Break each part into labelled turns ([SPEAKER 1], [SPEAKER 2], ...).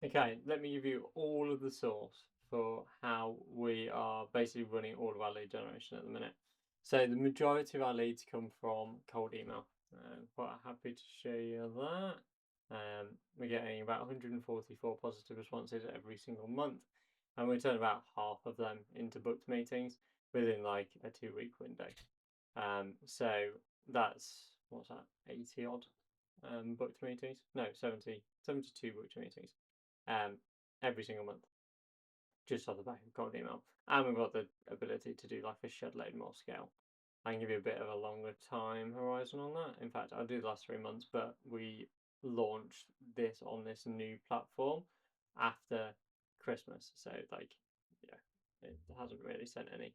[SPEAKER 1] Okay, let me give you all of the source for how we are basically running all of our lead generation at the minute. So the majority of our leads come from cold email. Quite happy to show you that. We're getting about 144 positive responses every single month, and we turn about half of them into booked meetings within like a 2 week window. So that's what's that, 80 odd booked meetings? No, 70, 72 booked meetings um, every single month, just off the back of cold email. And we've got the ability to do like a shed load more scale. I can give you a bit of a longer time horizon on that. In fact, I'll do the last 3 months, but we launched this on this new platform after Christmas. So like, yeah, it hasn't really sent any.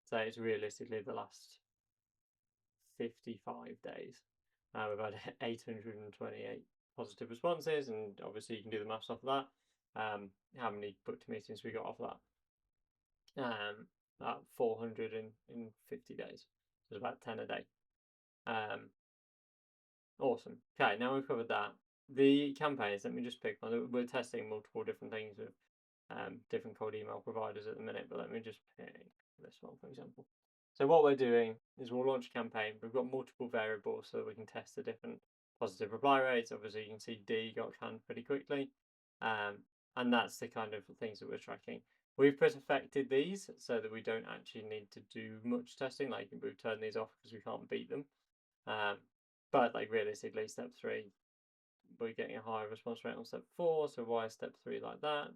[SPEAKER 1] So it's realistically the last 55 days. We've had 828 positive responses, and obviously you can do the maths off of that. How many booked meetings we got off of that? At 400 in 50 days. So it's about 10 a day. Awesome. Okay, now we've covered that. The campaigns, let me just pick one. We're testing multiple different things with different cold email providers at the minute, but let me just pick this one, for example. So what we're doing is we'll launch a campaign. We've got multiple variables so that we can test the different positive reply rates. Obviously, you can see D got canned pretty quickly. And that's the kind of things that we're tracking. We've perfected these so that we don't actually need to do much testing. Like we've turned these off because we can't beat them. But like realistically, step 3, we're getting a higher response rate on step 4. So why is step 3 like that?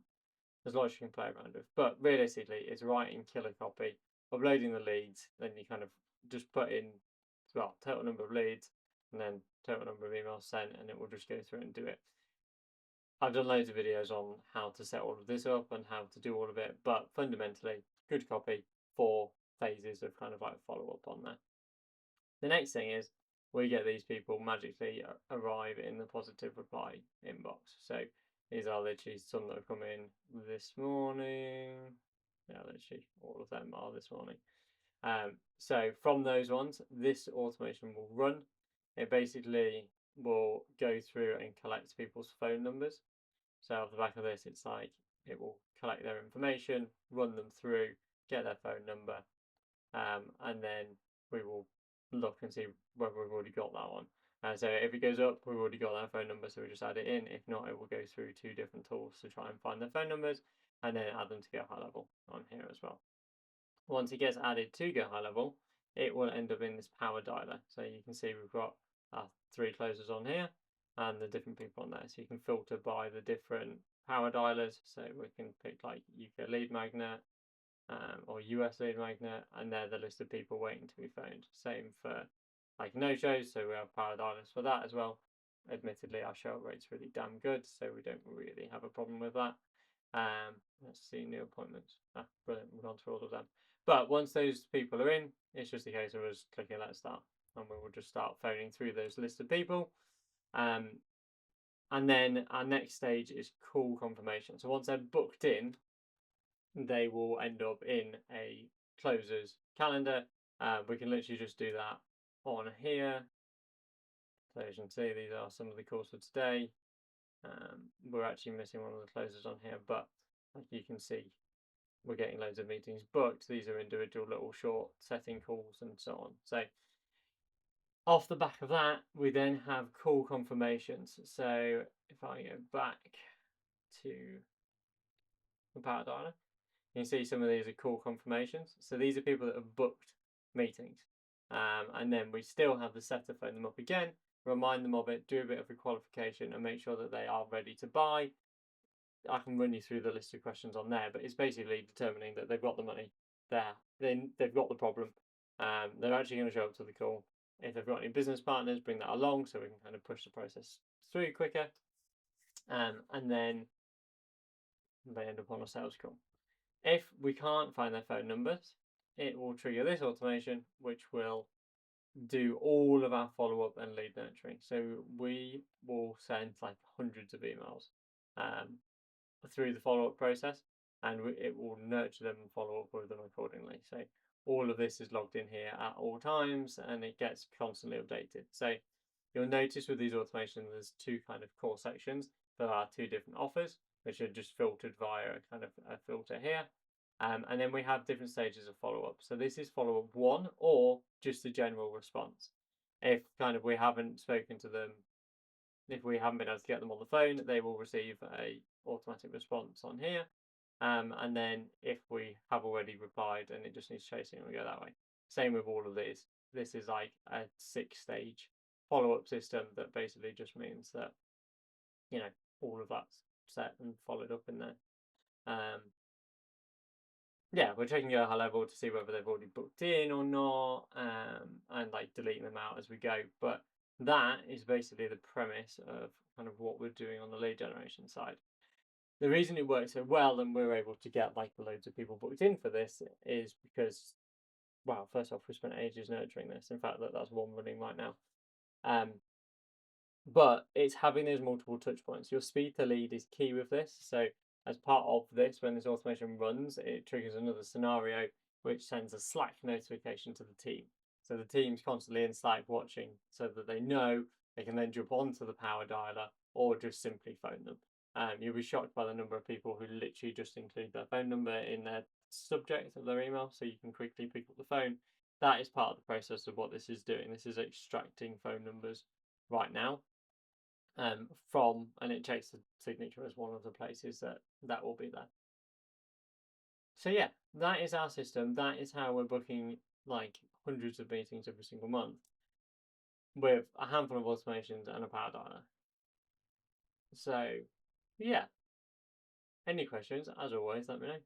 [SPEAKER 1] There's lots you can play around with, but realistically, it's writing killer copy, uploading the leads, then you kind of just put in, well, total number of leads, and then total number of emails sent, and it will just go through and do it. I've done loads of videos on how to set all of this up and how to do all of it, but fundamentally, good copy, 4 phases of kind of like follow up on there. The next thing is we get these people magically arrive in the positive reply inbox. So these are literally some that have come in this morning. Yeah, literally all of them are this morning. So from those ones, this automation will run. It basically will go through and collect people's phone numbers. So off the back of this, it's like it will collect their information, run them through, get their phone number, and then we will look and see whether we've already got that one. So if it goes up, we've already got that phone number, so we just add it in. If not, it will go through 2 different tools to try and find their phone numbers and then add them to Go High Level on here as well. Once it gets added to Go High Level, it will end up in this power dialer. So you can see we've got 3 closers on here and the different people on there. So you can filter by the different power dialers. So we can pick like UK lead magnet, or US lead magnet, and they're the list of people waiting to be phoned. Same for like no shows, so we have power dialers for that as well. Admittedly, our show rate's really damn good, so we don't really have a problem with that. Let's see, new appointments. Brilliant, we've gone through all of them. But once those people are in, it's just a case of us clicking let's start, and we will just start phoning through those list of people. And then our next stage is call confirmation. So once they're booked in, they will end up in a closer's calendar. We can literally just do that on here. So as you can see, these are some of the calls for today. We're actually missing one of the closers on here, but like you can see, we're getting loads of meetings booked. These are individual little short setting calls and so on. So off the back of that, we then have call confirmations. So if I go back to the power dialer, you can see some of these are call confirmations. So these are people that have booked meetings. And then we still have the setter phone them up again, remind them of it, do a bit of a qualification, and make sure that they are ready to buy. I can run you through the list of questions on there, but it's basically determining that they've got the money, they've got the problem, they're actually going to show up to the call. If they've got any business partners, bring that along so we can kind of push the process through quicker. And then they end up on a sales call. If we can't find their phone numbers, it will trigger this automation, which will do all of our follow-up and lead nurturing. So we will send like hundreds of emails through the follow-up process, and it will nurture them and follow up with them accordingly. So all of this is logged in here at all times, and it gets constantly updated. So you'll notice with these automations, there's 2 kind of core sections. there are 2 different offers, which are just filtered via a kind of a filter here. And then we have different stages of follow-up. So this is follow-up 1 or just a general response. If kind of we haven't spoken to them, if we haven't been able to get them on the phone, they will receive a automatic response on here. And then if we have already replied and it just needs chasing, we go that way. Same with all of these. This is like a 6-stage follow-up system that basically just means that, you know, all of that's set and followed up in there. Yeah, we're checking at a high level to see whether they've already booked in or not, and like deleting them out as we go. But that is basically the premise of kind of what we're doing on the lead generation side. The reason it works so well and we're able to get like loads of people booked in for this is because, well, first off, we spent ages nurturing this. In fact, that's one running right now. But it's having those multiple touch points. Your speed to lead is key with this. So as part of this, when this automation runs, it triggers another scenario which sends a Slack notification to the team. So the team's constantly in Slack watching so that they know they can then jump onto the power dialer or just simply phone them. You'll be shocked by the number of people who literally just include their phone number in their subject of their email so you can quickly pick up the phone. That is part of the process of what this is doing. This is extracting phone numbers right now from, and it checks the signature as one of the places that will be there. So yeah, that is our system. That is how we're booking like hundreds of meetings every single month with a handful of automations and a power dialer. So yeah, any questions, as always, let me know.